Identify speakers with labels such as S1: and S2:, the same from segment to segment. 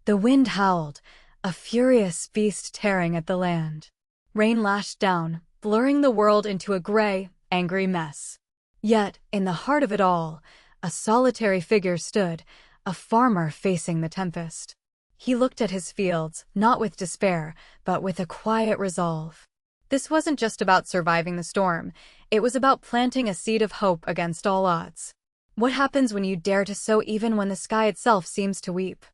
S1: The wind howled, a furious beast tearing at the land. Rain lashed down, blurring the world into a gray, angry mess. Yet, in the heart of it all, a solitary figure stood, a farmer facing the tempest. He looked at his fields, not with despair, but with a quiet resolve. This wasn't just about surviving the storm, it was about planting a seed of hope against all odds. What happens when you dare to sow even when the sky itself seems to weep?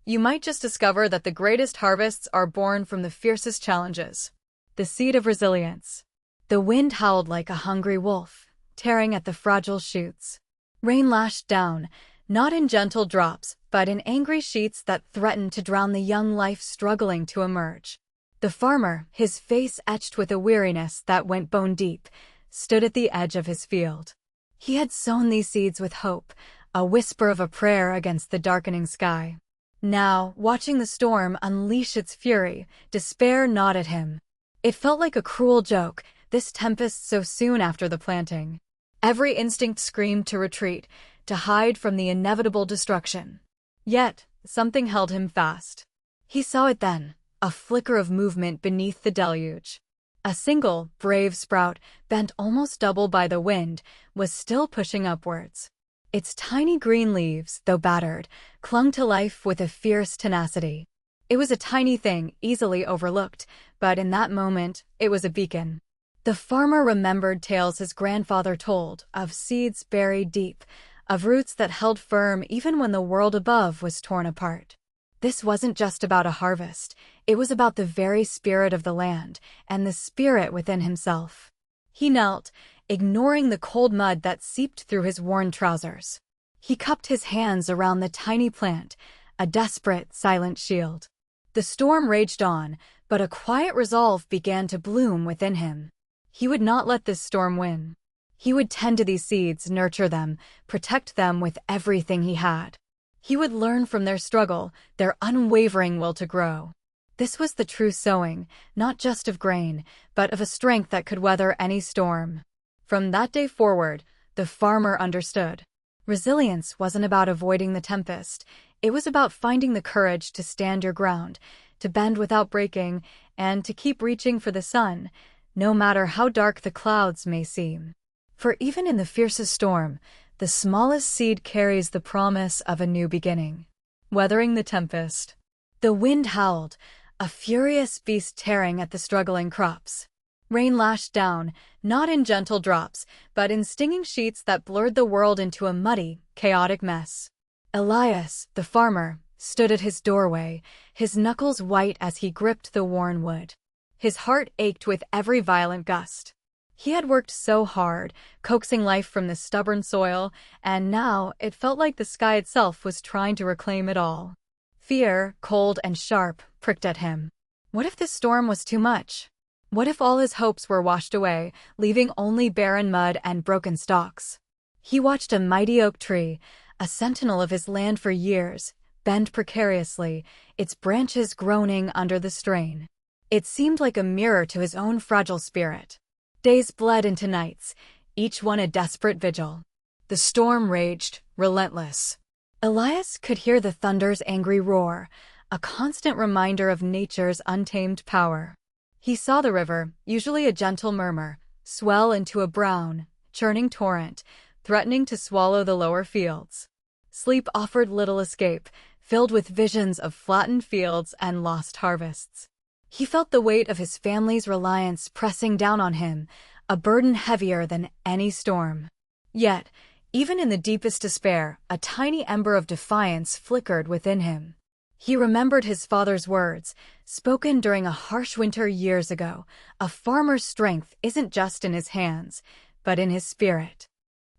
S1: You might just discover that the greatest harvests are born from the fiercest challenges. The seed of resilience. The wind howled like a hungry wolf, tearing at the fragile shoots. Rain lashed down, not in gentle drops, but in angry sheets that threatened to drown the young life struggling to emerge. The farmer, his face etched with a weariness that went bone deep, stood at the edge of his field. He had sown these seeds with hope, a whisper of a prayer against the darkening sky. Now, watching the storm unleash its fury, despair gnawed at him. It felt like a cruel joke, this tempest so soon after the planting. Every instinct screamed to retreat, to hide from the inevitable destruction. Yet, something held him fast. He saw it then, a flicker of movement beneath the deluge. A single, brave sprout, bent almost double by the wind, was still pushing upwards. Its tiny green leaves, though battered, clung to life with a fierce tenacity. It was a tiny thing, easily overlooked, but in that moment, it was a beacon. The farmer remembered tales his grandfather told, of seeds buried deep, of roots that held firm even when the world above was torn apart. This wasn't just about a harvest, it was about the very spirit of the land, and the spirit within himself. He knelt, ignoring the cold mud that seeped through his worn trousers. He cupped his hands around the tiny plant, a desperate, silent shield. The storm raged on, but a quiet resolve began to bloom within him. He would not let this storm win. He would tend to these seeds, nurture them, protect them with everything he had. He would learn from their struggle, their unwavering will to grow. This was the true sowing, not just of grain, but of a strength that could weather any storm. From that day forward, the farmer understood. Resilience wasn't about avoiding the tempest, it was about finding the courage to stand your ground, to bend without breaking, and to keep reaching for the sun, no matter how dark the clouds may seem. For even in the fiercest storm, the smallest seed carries the promise of a new beginning. Weathering the tempest. The wind howled, a furious beast tearing at the struggling crops. Rain lashed down, not in gentle drops, but in stinging sheets that blurred the world into a muddy, chaotic mess. Elias, the farmer, stood at his doorway, his knuckles white as he gripped the worn wood. His heart ached with every violent gust. He had worked so hard, coaxing life from the stubborn soil, and now it felt like the sky itself was trying to reclaim it all. Fear, cold and sharp, pricked at him. What if this storm was too much? What if all his hopes were washed away, leaving only barren mud and broken stalks? He watched a mighty oak tree, a sentinel of his land for years, bend precariously, its branches groaning under the strain. It seemed like a mirror to his own fragile spirit. Days bled into nights, each one a desperate vigil. The storm raged, relentless. Elias could hear the thunder's angry roar, a constant reminder of nature's untamed power. He saw the river, usually a gentle murmur, swell into a brown, churning torrent, threatening to swallow the lower fields. Sleep offered little escape, filled with visions of flattened fields and lost harvests. He felt the weight of his family's reliance pressing down on him, a burden heavier than any storm. Yet, even in the deepest despair, a tiny ember of defiance flickered within him. He remembered his father's words, spoken during a harsh winter years ago, "A farmer's strength isn't just in his hands, but in his spirit."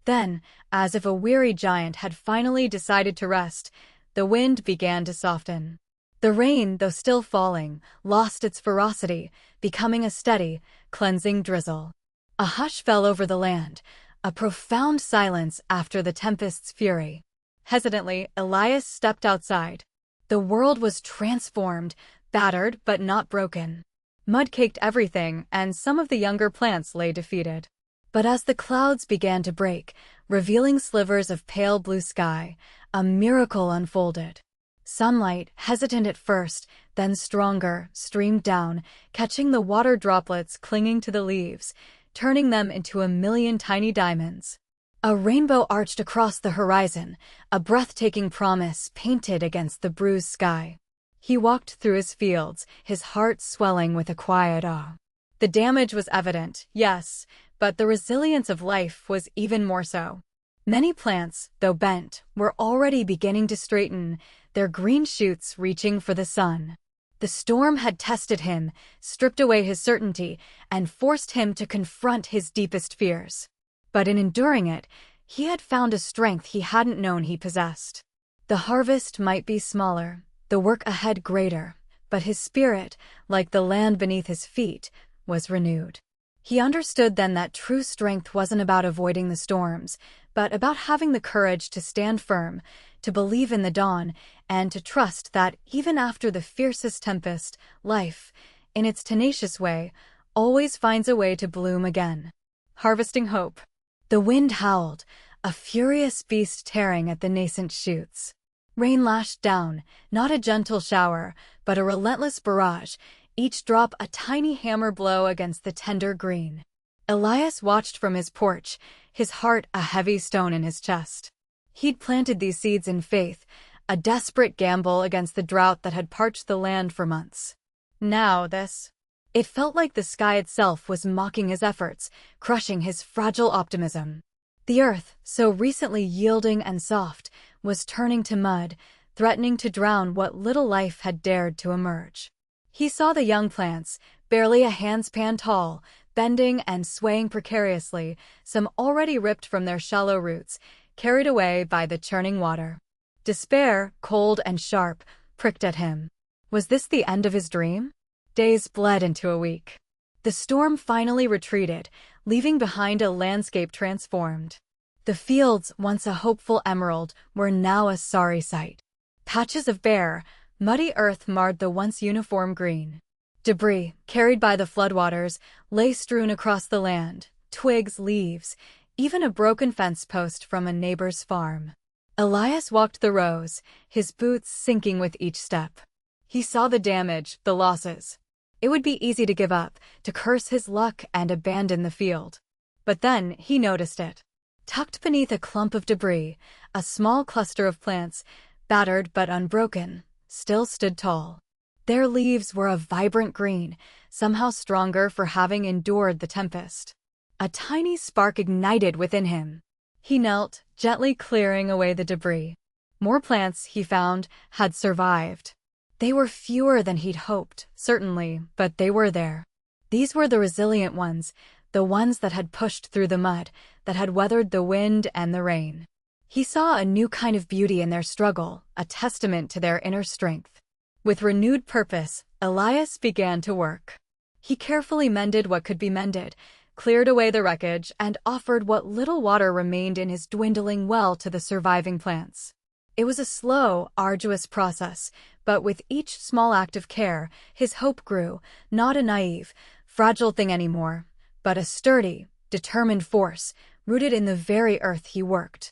S1: Then, as if a weary giant had finally decided to rest, the wind began to soften. The rain, though still falling, lost its ferocity, becoming a steady, cleansing drizzle. A hush fell over the land, a profound silence after the tempest's fury. Hesitantly, Elias stepped outside. The world was transformed, battered but not broken. Mud caked everything, and some of the younger plants lay defeated. But as the clouds began to break, revealing slivers of pale blue sky, a miracle unfolded. Sunlight, hesitant at first, then stronger, streamed down, catching the water droplets clinging to the leaves, turning them into a million tiny diamonds. A rainbow arched across the horizon, a breathtaking promise painted against the bruised sky. He walked through his fields, his heart swelling with a quiet awe. The damage was evident, yes, but the resilience of life was even more so. Many plants, though bent, were already beginning to straighten, their green shoots reaching for the sun. The storm had tested him, stripped away his certainty, and forced him to confront his deepest fears. But in enduring it, he had found a strength he hadn't known he possessed. The harvest might be smaller, the work ahead greater, but his spirit, like the land beneath his feet, was renewed. He understood then that true strength wasn't about avoiding the storms, but about having the courage to stand firm, to believe in the dawn, and to trust that even after the fiercest tempest, life, in its tenacious way, always finds a way to bloom again. Harvesting hope. The wind howled, a furious beast tearing at the nascent shoots. Rain lashed down, not a gentle shower, but a relentless barrage, each drop a tiny hammer blow against the tender green. Elias watched from his porch, his heart a heavy stone in his chest. He'd planted these seeds in faith, a desperate gamble against the drought that had parched the land for months. Now this. It felt like the sky itself was mocking his efforts, crushing his fragile optimism. The earth, so recently yielding and soft, was turning to mud, threatening to drown what little life had dared to emerge. He saw the young plants, barely a handspan tall, bending and swaying precariously, some already ripped from their shallow roots, carried away by the churning water. Despair, cold and sharp, pricked at him. Was this the end of his dream? Days bled into a week. The storm finally retreated, leaving behind a landscape transformed. The fields, once a hopeful emerald, were now a sorry sight. Patches of bare, muddy earth marred the once uniform green. Debris, carried by the floodwaters, lay strewn across the land, twigs, leaves, even a broken fence post from a neighbor's farm. Elias walked the rows, his boots sinking with each step. He saw the damage, the losses. It would be easy to give up, to curse his luck and abandon the field. But then he noticed it. Tucked beneath a clump of debris, a small cluster of plants, battered but unbroken, still stood tall. Their leaves were a vibrant green, somehow stronger for having endured the tempest. A tiny spark ignited within him. He knelt, gently clearing away the debris. More plants, he found, had survived. They were fewer than he'd hoped, certainly, but they were there. These were the resilient ones, the ones that had pushed through the mud, that had weathered the wind and the rain. He saw a new kind of beauty in their struggle, a testament to their inner strength. With renewed purpose, Elias began to work. He carefully mended what could be mended, cleared away the wreckage, and offered what little water remained in his dwindling well to the surviving plants. It was a slow, arduous process, but with each small act of care, his hope grew, not a naive, fragile thing anymore, but a sturdy, determined force, rooted in the very earth he worked.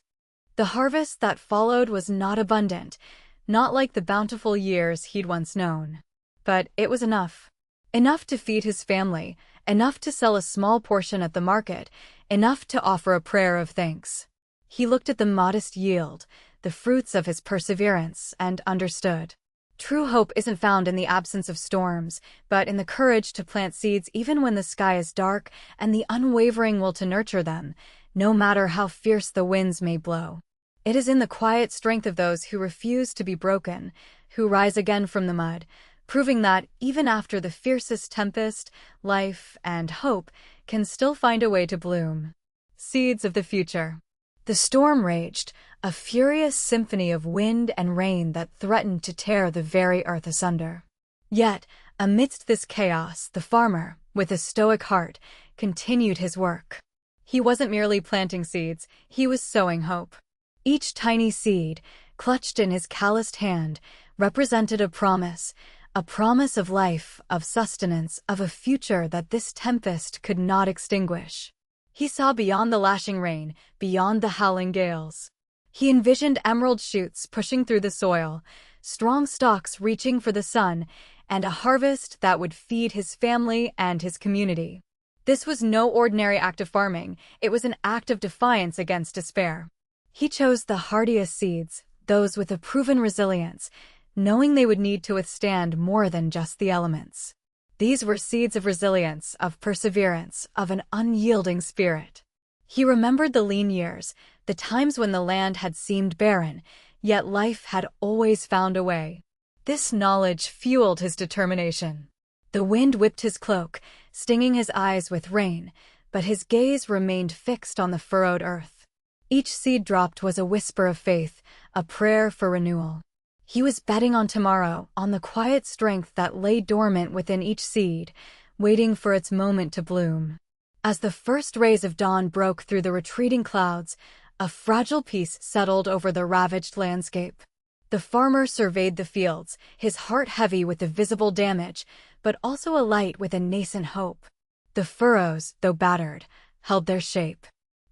S1: The harvest that followed was not abundant, not like the bountiful years he'd once known. But it was enough. Enough to feed his family, enough to sell a small portion at the market, enough to offer a prayer of thanks. He looked at the modest yield, the fruits of his perseverance, and understood. True hope isn't found in the absence of storms, but in the courage to plant seeds even when the sky is dark and the unwavering will to nurture them, no matter how fierce the winds may blow. It is in the quiet strength of those who refuse to be broken, who rise again from the mud, proving that even after the fiercest tempest, life and hope can still find a way to bloom. Seeds of the future. The storm raged, a furious symphony of wind and rain that threatened to tear the very earth asunder. Yet, amidst this chaos, the farmer, with a stoic heart, continued his work. He wasn't merely planting seeds, he was sowing hope. Each tiny seed, clutched in his calloused hand, represented a promise of life, of sustenance, of a future that this tempest could not extinguish. He saw beyond the lashing rain, beyond the howling gales. He envisioned emerald shoots pushing through the soil, strong stalks reaching for the sun, and a harvest that would feed his family and his community. This was no ordinary act of farming, it was an act of defiance against despair. He chose the hardiest seeds, those with a proven resilience, knowing they would need to withstand more than just the elements. These were seeds of resilience, of perseverance, of an unyielding spirit. He remembered the lean years, the times when the land had seemed barren, yet life had always found a way. This knowledge fueled his determination. The wind whipped his cloak, stinging his eyes with rain, but his gaze remained fixed on the furrowed earth. Each seed dropped was a whisper of faith, a prayer for renewal. He was betting on tomorrow, on the quiet strength that lay dormant within each seed, waiting for its moment to bloom. As the first rays of dawn broke through the retreating clouds, a fragile peace settled over the ravaged landscape. The farmer surveyed the fields, his heart heavy with the visible damage, but also alight with a nascent hope. The furrows, though battered, held their shape.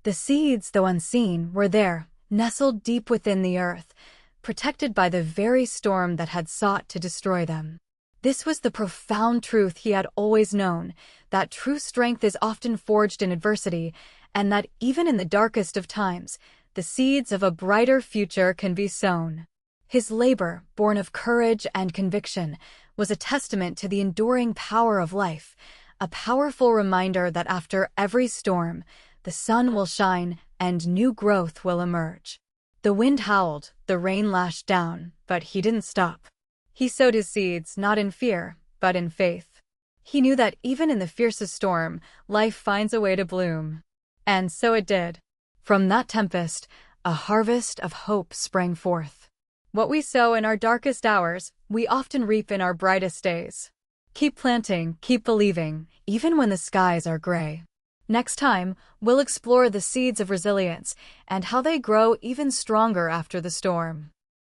S1: The seeds, though unseen, were there, nestled deep within the earth, protected by the very storm that had sought to destroy them. This was the profound truth he had always known, that true strength is often forged in adversity, and that even in the darkest of times, the seeds of a brighter future can be sown. His labor, born of courage and conviction, was a testament to the enduring power of life, a powerful reminder that after every storm, the sun will shine and new growth will emerge. The wind howled, the rain lashed down, but he didn't stop. He sowed his seeds not in fear, but in faith. He knew that even in the fiercest storm, life finds a way to bloom. And so it did. From that tempest, a harvest of hope sprang forth. What we sow in our darkest hours, we often reap in our brightest days. Keep planting, keep believing, even when the skies are gray. Next time, we'll explore the seeds of resilience and how they grow even stronger after the storm.